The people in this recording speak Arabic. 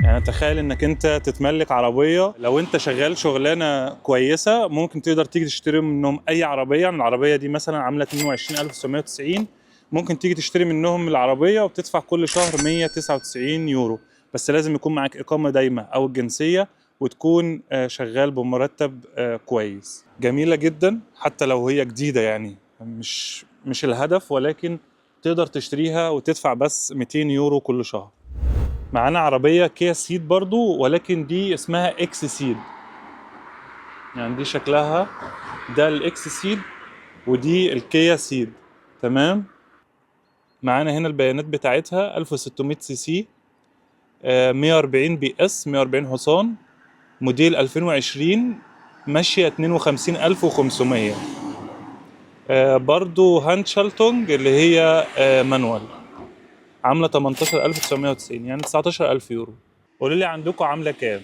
يعني تخيل انك انت تتملك عربيه، لو انت شغال شغلانه كويسه ممكن تقدر تيجي تشتري منهم اي عربيه. يعني العربيه دي مثلا عامله 22990، ممكن تيجي تشتري منهم العربيه وبتدفع كل شهر 199 يورو. بس لازم يكون معاك اقامه دايمه او الجنسيه، وتكون شغال بمرتب كويس. جميله جدا حتى لو هي جديده، يعني مش الهدف، ولكن تقدر تشتريها وتدفع بس 200 يورو كل شهر. معانا عربية كيا سيد برضو، ولكن دي اسمها اكس سيد. يعني دي شكلها، ده الاكس سيد ودي الكيا سيد. تمام. معانا هنا البيانات بتاعتها: 1600 سي سي، 140 بي اس، 140 حصان، موديل 2020، ماشية 52500. برضو هانشالتونج اللي هي مانوال، عاملة 18990، يعني 19000 يورو. قولوا لي عندكم عاملة كام؟